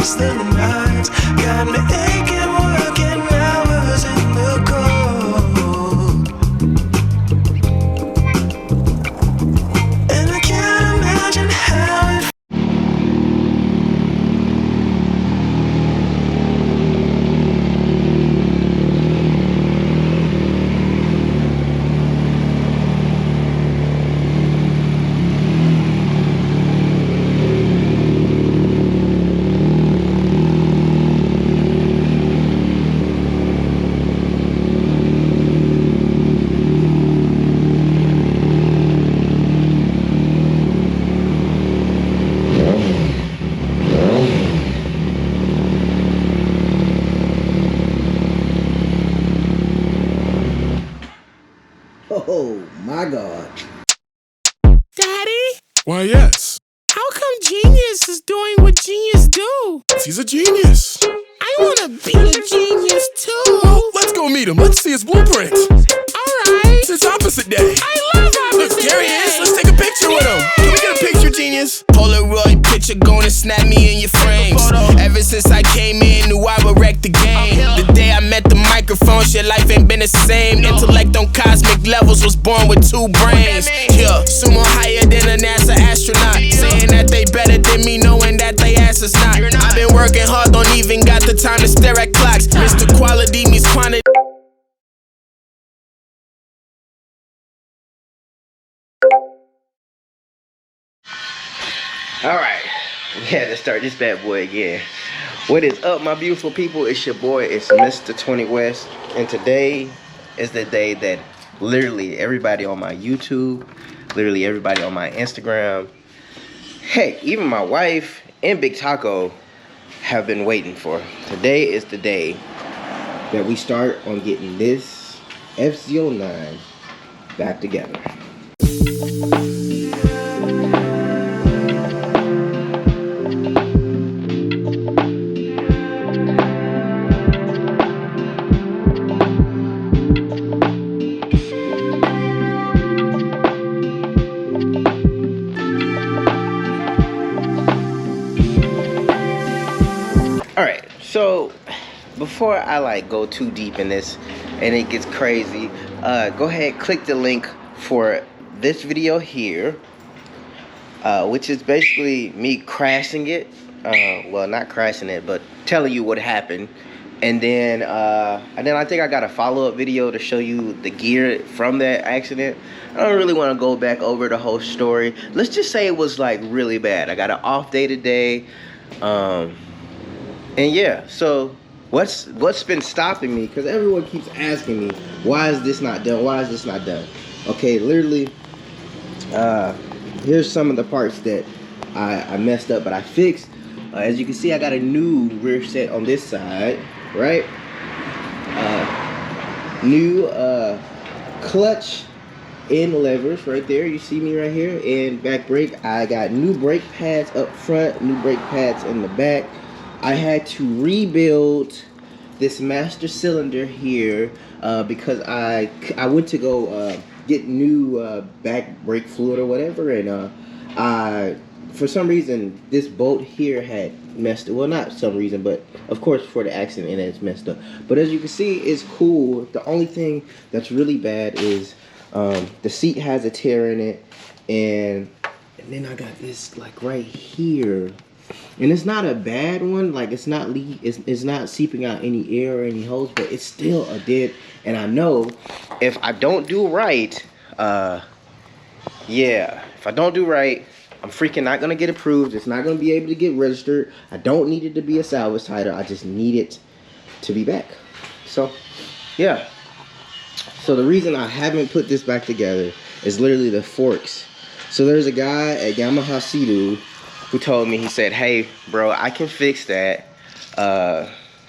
past the nights. Got me aching, working hours in the cold. And I can't imagine how it Oh my God. Daddy? Why, yes. How come Genius is doing what Genius do? He's a genius. I wanna be a genius too. Well, let's go meet him. Let's see his blueprint. Alright. It's opposite day. I love Look, opposite there he is. day. Let's take a picture with him. Can we get a picture, genius? Polaroid picture gonna snap me in your frames. Ever since I came in, knew I would wreck the game. The day I met the microphone, shit, life ain't been the same. Intellect on cosmic levels, was born with 2 brains. Yeah, sumo higher than a NASA astronaut. Saying that they better than me, knowing that they answers not. I've been working hard, don't even got the time to stare at clocks. Mr. Quality means quantity. Alright, we had to start this bad boy again. What is up, my beautiful people? It's your boy, it's Mr. 20 West. And today is the day that literally everybody on my YouTube, literally everybody on my Instagram, heck, even my wife and Big Taco have been waiting for. Today is the day that we start on getting this fz09 back together. Alright, so before I go too deep in this and it gets crazy, go ahead, click the link for this video here, which is basically me crashing it. Well, not crashing it, but telling you what happened. And then I think I got a follow-up video to show you the gear from that accident. I don't really want to go back over the whole story. Let's just say it was like really bad. I got an off day today. And yeah, so what's been stopping me? Because everyone keeps asking me, why is this not done? Why is this not done? Okay, literally, here's some of the parts that I messed up, but I fixed. As you can see, I got a new rear set on this side, right? New clutch and levers right there. You see me right here. And back brake. I got new brake pads up front, new brake pads in the back. I had to rebuild this master cylinder here because I went to go get new back brake fluid or whatever, and for some reason this bolt here had messed up. Well, not some reason, but of course for the accident it's messed up. But as you can see, it's cool. The only thing that's really bad is the seat has a tear in it, and then I got this like right here. And it's not a bad one, like it's not seeping out any air or any holes, but it's still a dent. And I know if I don't do right, yeah, if I don't do right, I'm freaking not gonna get approved. It's not gonna be able to get registered. I don't need it to be a salvage title. I just need it to be back. So, yeah. So the reason I haven't put this back together is literally the forks. So there's a guy at Yamaha Sea-Doo who told me, he said, hey bro, I can fix that,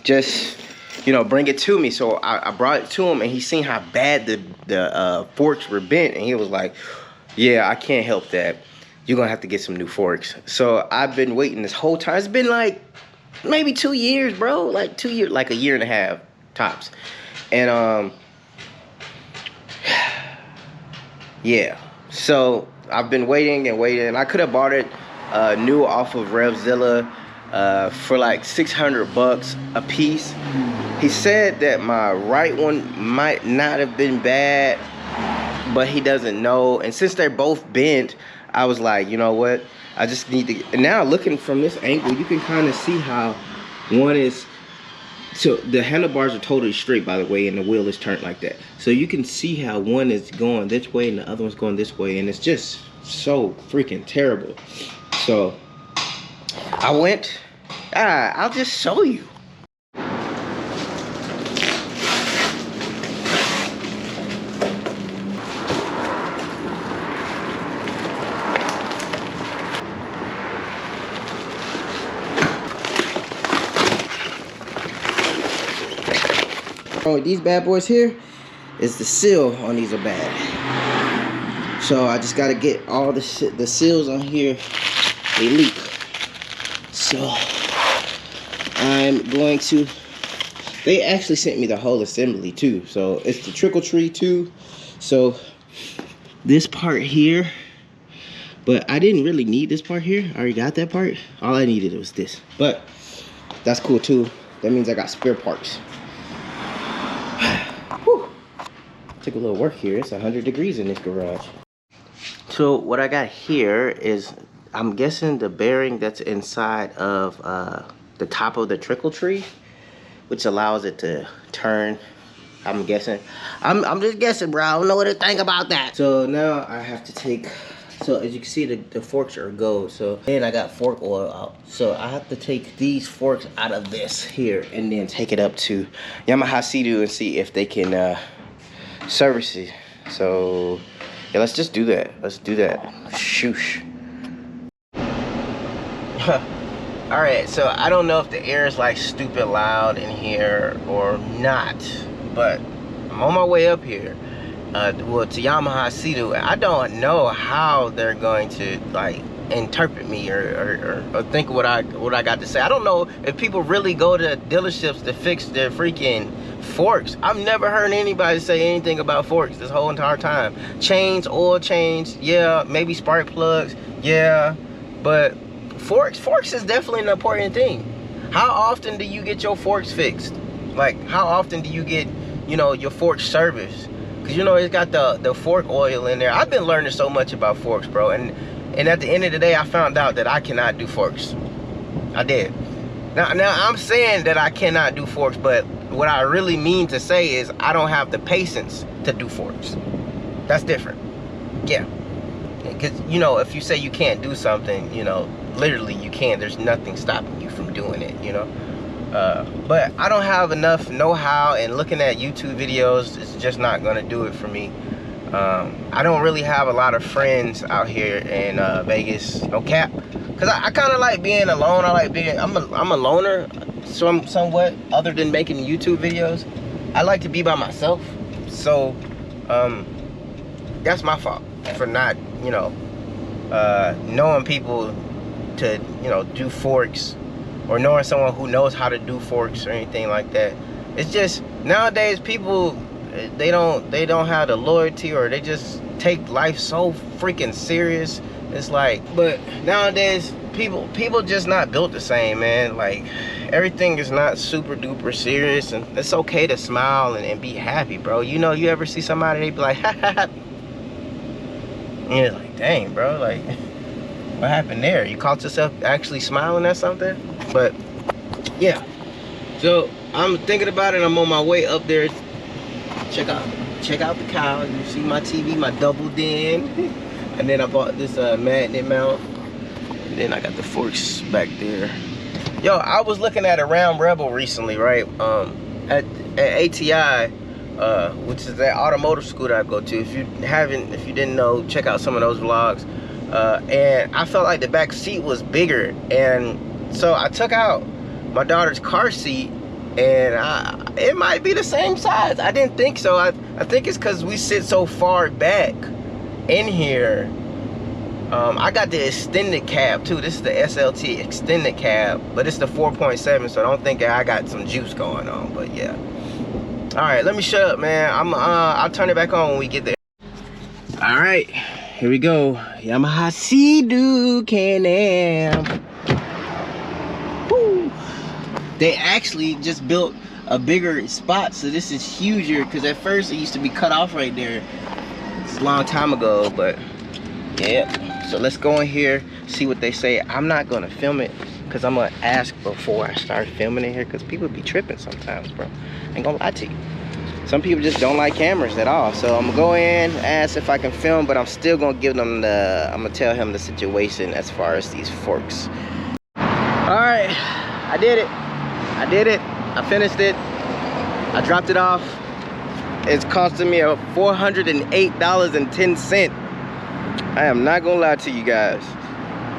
just, you know, bring it to me. So I brought it to him, and he seen how bad the forks were bent, and he was like, yeah, I can't help that, you're gonna have to get some new forks. So I've been waiting this whole time. It's been like maybe 2 years, bro, like 2 years, like a year and a half tops. And yeah, so I've been waiting and waiting, and I could have bought it new off of Revzilla, for like 600 bucks a piece. He said that my right one might not have been bad, but he doesn't know. And since they're both bent, I was like, you know what? I just need to. And now looking from this angle, you can kind of see how one is. So the handlebars are totally straight, by the way, and the wheel is turned like that. So you can see how one is going this way and the other one's going this way, and it's just so freaking terrible. So I went. I'll just show you. With these bad boys here is the seal on these are bad, so I just got to get all the seals on here. They leak, so I'm going to. They actually sent me the whole assembly too, so it's the trickle tree too. So this part here, but I didn't really need this part here. I already got that part. All I needed was this, but that's cool too. That means I got spare parts. Took a little work here. It's 100 degrees in this garage. So what I got here is, I'm guessing the bearing that's inside of the top of the trickle tree, which allows it to turn. I'm guessing. I'm just guessing, bro. I don't know what to think about that. So now I have to take. So as you can see, the forks are gold. So and I got fork oil out. So I have to take these forks out of this here and then take it up to Yamaha Sea-Doo and see if they can service it. So yeah, let's just do that. Let's do that. Shoosh. All right, so I don't know if the air is like stupid loud in here or not, but I'm on my way up here well, to Yamaha Sea-Doo. I don't know how they're going to like interpret me or think what I got to say. I don't know if people really go to dealerships to fix their freaking forks. I've never heard anybody say anything about forks this whole entire time. Chains, oil change, yeah, maybe spark plugs, yeah, but forks is definitely an important thing. How often do you get your forks fixed? Like, how often do you get, you know, your forks serviced? Because, you know, it's got the fork oil in there. I've been learning so much about forks, bro, and at the end of the day, I found out that I cannot do forks. I did. Now I'm saying that I cannot do forks, but what I really mean to say is I don't have the patience to do forks. That's different. Yeah. Because, you know, if you say you can't do something, you know, literally you can't. There's nothing stopping you from doing it, you know. But I don't have enough know-how, and looking at YouTube videos is just not going to do it for me. I don't really have a lot of friends out here in Vegas, no cap, because I kind of like being alone. I like being, I'm a loner, so I'm somewhat, other than making YouTube videos. I like to be by myself, so that's my fault for not, you know, knowing people to, you know, do forks, or knowing someone who knows how to do forks or anything like that. It's just, nowadays people, they don't have the loyalty, or they just take life so freaking serious. It's like, but nowadays people just not built the same, man. Like, everything is not super duper serious, and it's okay to smile and be happy, bro. You know, you ever see somebody, they be like, ha ha ha, and you're like, dang, bro, like, what happened there? You caught yourself actually smiling at something? But yeah, so I'm thinking about it. I'm on my way up there. Check out the cow. You see my TV, my double den, and then I bought this magnet mount, and then I got the forks back there. Yo, I was looking at a Round Rebel recently, right? At ATI, which is that automotive school that I go to. If you didn't know, check out some of those vlogs. And I felt like the back seat was bigger, and so I took out my daughter's car seat, and it might be the same size. I didn't think so. I think it's because we sit so far back in here. I got the extended cab too. This is the SLT extended cab, but it's the 4.7, so I don't think I got some juice going on. But yeah. All right, let me shut up, man. I'll turn it back on when we get there. All right, here we go. Yamaha Sea-Doo Can-Am. They actually just built a bigger spot, so this is huger, because at first it used to be cut off right there. It's a long time ago, but yeah. So let's go in here, see what they say. I'm not gonna film it because I'm gonna ask before I start filming in here, because people be tripping sometimes, bro. I ain't gonna lie to you. Some people just don't like cameras at all. So I'm gonna go in, ask if I can film, but I'm still gonna give them the, I'm gonna tell him the situation as far as these forks. All right, I did it. I did it. I finished it. I dropped it off. It's costing me $408.10. I am not gonna lie to you guys.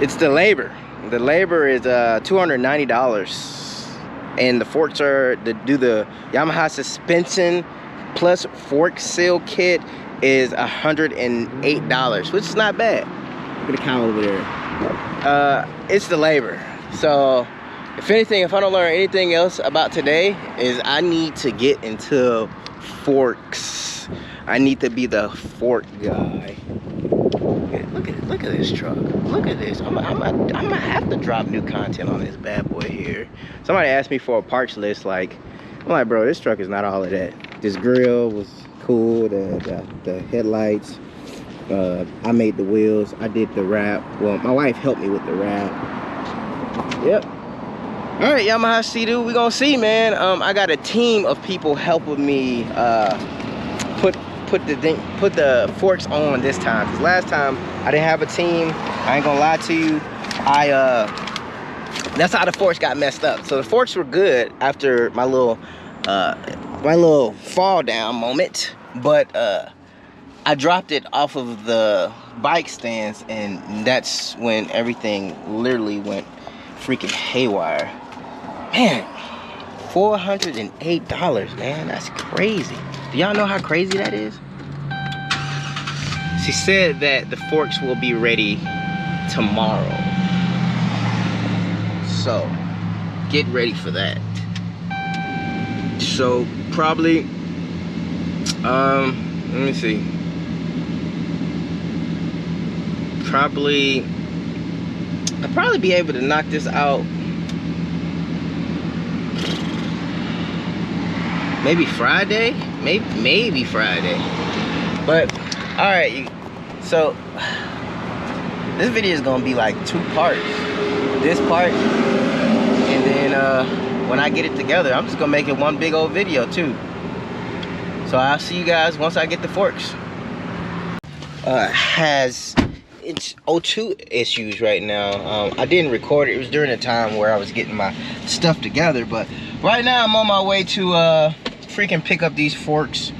It's the labor. The labor is $290. And the forks are, to do the Yamaha suspension plus fork seal kit is $108, which is not bad. Look at the cow over there. It's the labor. So if anything, if I don't learn anything else about today, is I need to get into forks. I need to be the fork guy. Look at this truck. Look at this. I'm gonna have to drop new content on this bad boy here. Somebody asked me for a parts list. Like, I'm like, bro, this truck is not all of that. This grill was cool. The headlights. I made the wheels. I did the wrap. Well, my wife helped me with the wrap. Yep. All right, Yamaha Sea-Doo, we gonna see, man. I got a team of people helping me put the forks on this time. Cause last time I didn't have a team. I ain't gonna lie to you. That's how the forks got messed up. So the forks were good after my little fall down moment, but I dropped it off of the bike stands, and that's when everything literally went freaking haywire. Man, $408, man, that's crazy. Do y'all know how crazy that is? She said that the forks will be ready tomorrow. So, get ready for that. So, probably, let me see. I'll probably be able to knock this out maybe Friday, maybe Friday. But all right, so this video is gonna be like 2 parts. This part, and then when I get it together, I'm just gonna make it one big old video too. So I'll see you guys once I get the forks. It's O2 issues right now. I didn't record it. It was during the time where I was getting my stuff together, but right now I'm on my way to freaking pick up these forks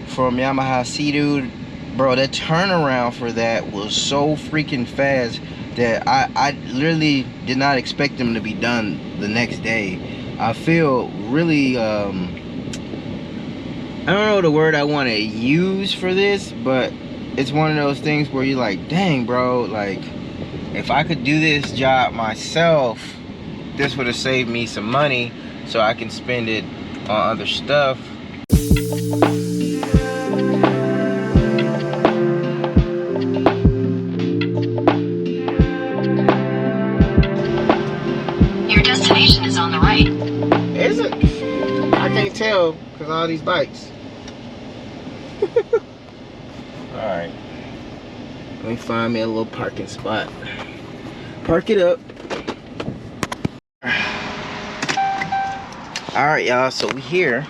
from Yamaha Sea-Doo. Bro, that turnaround for that was so freaking fast that I literally did not expect them to be done the next day. I feel really I don't know the word I want to use for this, but it's one of those things where you're like, dang, bro, like, if I could do this job myself, this would have saved me some money so I can spend it on other stuff. Your destination is on the right. Is it? I can't tell because all these bikes. Alright, let me find me a little parking spot. Park it up. Alright, y'all, so we here.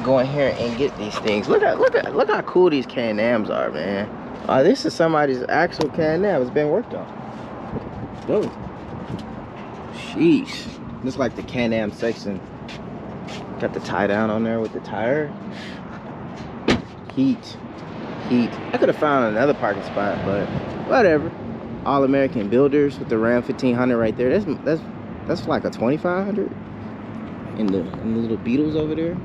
Go in here and get these things. Look how cool these Can-Ams are, man. This is somebody's actual Can-Am. It's been worked on. Whoa. Sheesh. This is like the Can-Am section. Got the tie down on there with the tire. Heat. I could have found another parking spot, but whatever. All American Builders with the Ram 1500 right there. That's like a 2500. And the little Beetles over there.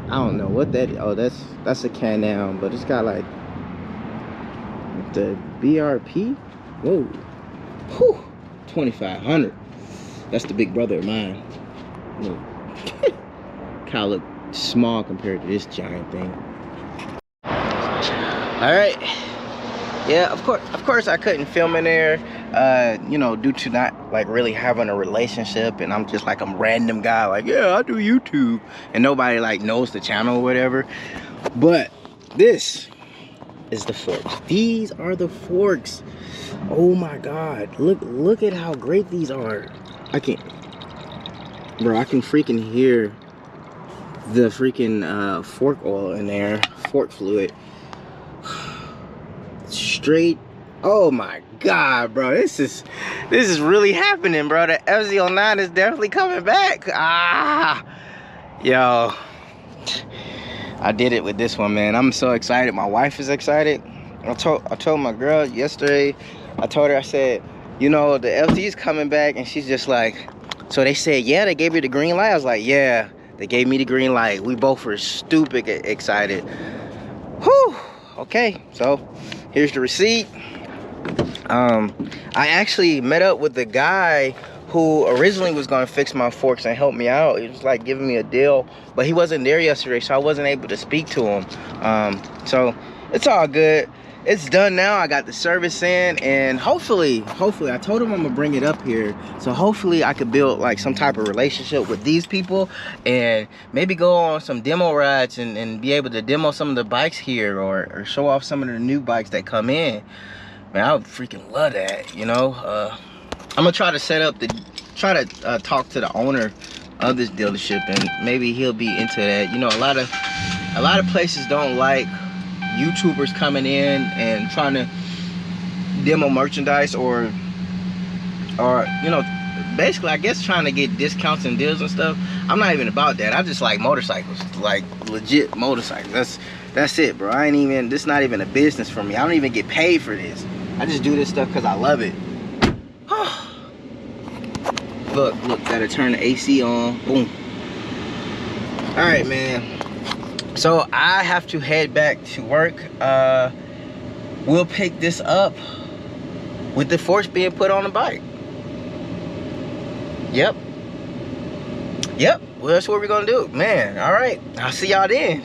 I don't know what that. Oh, that's a Can-Am, but it's got like the BRP. Whoa, whew, 2500. That's the big brother of mine. Look, Kyle look small compared to this giant thing. All right, yeah, of course I couldn't film in there. you know, due to not like really having a relationship, and I'm just like a random guy, like, yeah, I do YouTube, and nobody like knows the channel or whatever. But this is the forks. These are the forks. Oh my god, look at how great these are. I can freaking hear the freaking fork oil in there, fork fluid. Straight. Oh my god, bro, this is really happening, bro. The fz09 is definitely coming back. Yo, I did it with this one, man. I'm so excited. My wife is excited. I told my girl yesterday, I told her, I said, you know, the FZ is coming back, and she's just like, so they said, yeah, they gave you the green light. I was like, yeah, they gave me the green light. We both were stupid excited. Whew. Okay, so here's the receipt. I actually met up with the guy who originally was gonna fix my forks and help me out. He was like giving me a deal, but he wasn't there yesterday, so I wasn't able to speak to him. So it's all good. It's done now. I got the service in, and hopefully I told him I'm gonna bring it up here, so hopefully I could build like some type of relationship with these people and maybe go on some demo rides and be able to demo some of the bikes here, or show off some of the new bikes that come in. Man, I would freaking love that, you know. I'm gonna try to set up talk to the owner of this dealership, and maybe he'll be into that. You know, a lot of places don't like YouTubers coming in and trying to demo merchandise, or you know, basically I guess trying to get discounts and deals and stuff. I'm not even about that. I just like motorcycles, like legit motorcycles. That's it, bro. This is not even a business for me. I don't even get paid for this. I just do this stuff because I love it. Look, gotta turn the AC on. Boom. All right, man. So I have to head back to work. We'll pick this up with the forks being put on the bike. Yep. Well, that's what we're gonna do, man. All right, I'll see y'all then.